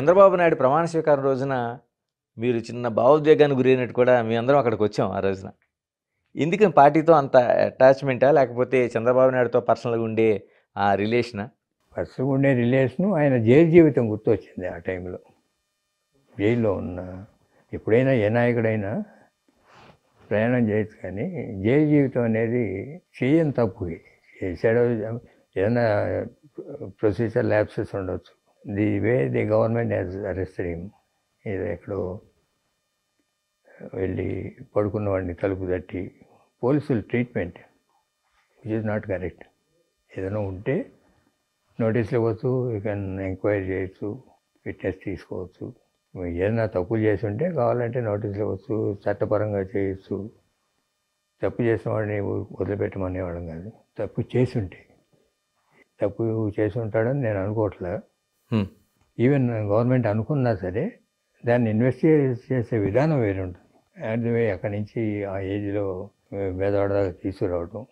చంద్రబాబు నాయుడు ప్రమాణ స్వీకారం రోజున మీరు చిన్న భావోద్వేగానికి గురైనట్టు కూడా మీ అందరం అక్కడికొచ్చాం ఆ రోజున. ఎందుకని పార్టీతో అంత అటాచ్‌మెంటా? లేకపోతే చంద్రబాబు నాయుడుతో పర్సనల్‌గా ఉండే ఆ రిలేషనా? ఫస్ట్‌గా ఉండే రిలేషను ఆయన జైలు జీవితం గుర్తొచ్చింది ఆ టైంలో. జైల్లో ఉన్న ఎప్పుడైనా ఏ నాయకుడైనా ప్రయాణం చేయొచ్చు కానీ జైలు జీవితం అనేది చేయని తప్పు. చేశాడో ఏదైనా ప్రొసీజర్ ల్యాప్సెస్ ఉండొచ్చు. The way the government has arrested him. ఏదో ఎక్కడో వెళ్ళి పడుకున్న వాడిని తలుపు తట్టి పోలీసుల treatment which is not correct. ఏదైనా ఉంటే నోటీసులు ఇవ్వచ్చు, యూ కెన్ ఎంక్వైరీ చేయొచ్చు, విట్నెస్ తీసుకోవచ్చు. ఏదైనా తప్పులు చేసి ఉంటే కావాలంటే నోటీసులు ఇవ్వచ్చు, చట్టపరంగా చేయొచ్చు. తప్పు చేసిన వాడిని వదిలిపెట్టమనేవాళ్ళం కాదు. తప్పు చేసి ఉంటే తప్పు చేసి ఉంటాడని నేను అనుకోవట్లే. ఈవెన్ గవర్నమెంట్ అనుకున్నా సరే దాన్ని ఇన్వెస్టిగేట్ చేసే విధానం వేరే ఉంటుంది. అదే అక్కడి నుంచి ఆ ఏజ్లో బెదవాడ దాకా తీసుకురావడం,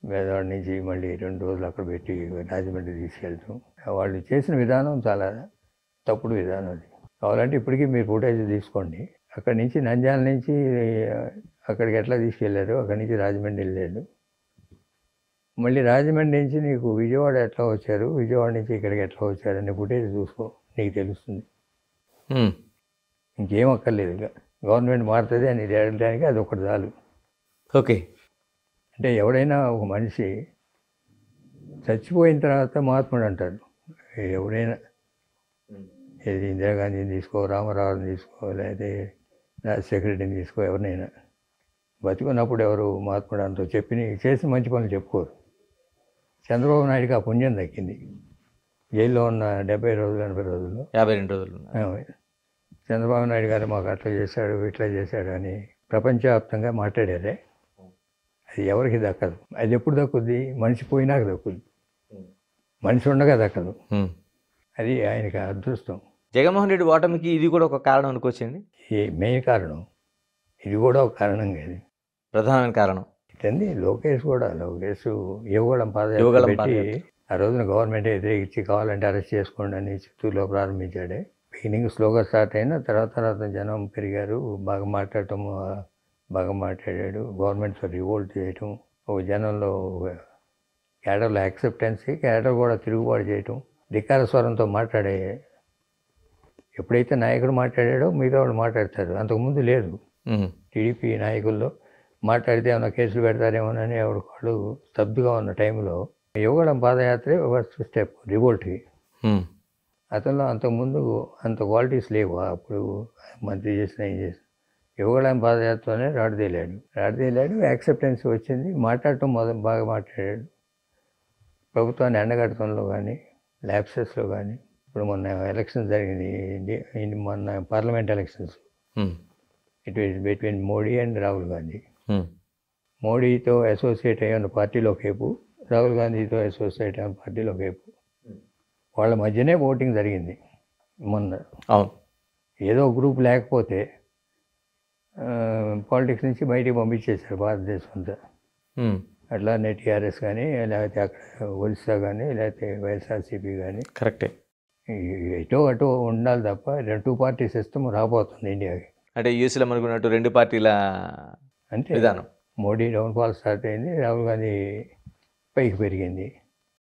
బెదవాడ నుంచి మళ్ళీ 2 రోజులు అక్కడ పెట్టి రాజమండ్రి తీసుకెళ్ళటం, వాళ్ళు చేసిన విధానం చాలా తప్పుడు విధానం. అది కావాలంటే ఇప్పటికీ మీరు ఫుటేజ్ తీసుకోండి. అక్కడి నుంచి నంద్యాల నుంచి అక్కడికి ఎట్లా తీసుకెళ్ళారు, అక్కడి నుంచి రాజమండ్రి వెళ్ళాడు, మళ్ళీ రాజమండ్రి నుంచి నీకు విజయవాడ ఎట్లా వచ్చారు, విజయవాడ నుంచి ఇక్కడికి ఎట్లా వచ్చారు అనే ఫుటేజ్ చూసుకో, నీకు తెలుస్తుంది. ఇంకేం అక్కర్లేదు. గవర్నమెంట్ మారుతుంది అని తేలడానికి అది ఒకటి చాలు. ఓకే. అంటే ఎవడైనా ఒక మనిషి చచ్చిపోయిన తర్వాత మహాత్ముడు అంటారు. ఎవడైనా ఏది ఇందిరాగాంధీని తీసుకో, రామారావుని తీసుకో, లేకపోతే రాజశేఖర రెడ్డిని తీసుకో, ఎవరినైనా బతికున్నప్పుడు ఎవరు మహాత్ముడు అంటూ చెప్పి చేసిన మంచి పనులు చెప్పుకోరు. చంద్రబాబు నాయుడుకి ఆ పుణ్యం దక్కింది. జైల్లో ఉన్న 70 రోజులు 80 రోజుల్లో 52 రోజులు చంద్రబాబు నాయుడు గారు మాకు అట్లా చేశాడు ఇట్లా చేశాడు అని ప్రపంచవ్యాప్తంగా మాట్లాడారే. అది ఎవరికి దక్కదు. అది ఎప్పుడు దక్కుద్ది? మనిషి పోయినాక దక్కుద్ది, మనిషి ఉండగా దక్కదు. అది ఆయనకి అదృష్టం. జగన్మోహన్ రెడ్డి ఓటమికి ఇది కూడా ఒక కారణం అనుకోవచ్చండి. ఈ మెయిన్ కారణం, ఇది కూడా ఒక కారణం కాదు, ప్రధానమైన కారణం. ఇదండి లోకేష్ యువగళం పాదయాత్ర పెట్టి ఆ రోజున గవర్నమెంట్ వ్యతిరేకించి కావాలంటే అరెస్ట్ చేసుకోండి అని చిత్తూరులో ప్రారంభించాడే. బిగినింగ్ స్లోగా స్టార్ట్ అయినా తర్వాత జనం పెరిగారు, బాగా మాట్లాడాడు. గవర్నమెంట్ రివోల్ట్ చేయటం, ఒక జనంలో క్యాడర్లో యాక్సెప్టెన్సీ, క్యాడర్ కూడా తిరుగుబాటు చేయటం, ధిక్కార స్వరంతో మాట్లాడే. ఎప్పుడైతే నాయకుడు మాట్లాడాడో మిగతా వాళ్ళు మాట్లాడతారు. అంతకుముందు లేదు. టీడీపీ నాయకుల్లో మాట్లాడితే ఏమైనా కేసులు పెడతారేమోనని ఎవరికాళ్ళు స్తబ్దుగా ఉన్న టైంలో యువగళం పాదయాత్రే ఫస్ట్ స్టెప్ రివోల్ట్కి. అతనిలో అంతకుముందు అంత క్వాలిటీస్ లేవు. అప్పుడు మంత్రి చేసిన ఏం చేసిన యువగళం పాదయాత్రలోనే రాడదేలాడు, యాక్సెప్టెన్స్ వచ్చింది, మాట్లాడటం బాగా మాట్లాడాడు. ప్రభుత్వాన్ని ఎండగట్టడంలో కానీ ల్యాప్సెస్లో కానీ. ఇప్పుడు మొన్న ఎలక్షన్స్ జరిగింది, మొన్న parliament elections, it is between Modi and Rahul Gandhi. మోడీతో అసోసియేట్ అయ్యే పార్టీలో కేపు, రాహుల్ గాంధీతో అసోసియేట్ అయిన పార్టీలో కేపు. వాళ్ళ మధ్యనే ఓటింగ్ జరిగింది మొన్న. ఏదో గ్రూప్ లేకపోతే పాలిటిక్స్ నుంచి బయటికి పంపించేశారు భారతదేశం అంతా. అట్లానే టీఆర్ఎస్ కానీ, లేకపోతే అక్కడ ఒరిస్సా కానీ, లేకపోతే వైఎస్ఆర్సీపీ కానీ. కరెక్టే. అటు ఉండాలి తప్ప 2 పార్టీ సిస్టమ్ రాబోతుంది ఇండియాకి. అంటే యూఎస్లో అనుకున్నట్టు 2 పార్టీల అంటే విధానం. మోడీ డౌన్ఫాల్ స్టార్ట్ అయింది, రాహుల్ గాంధీ పైకి పెరిగింది.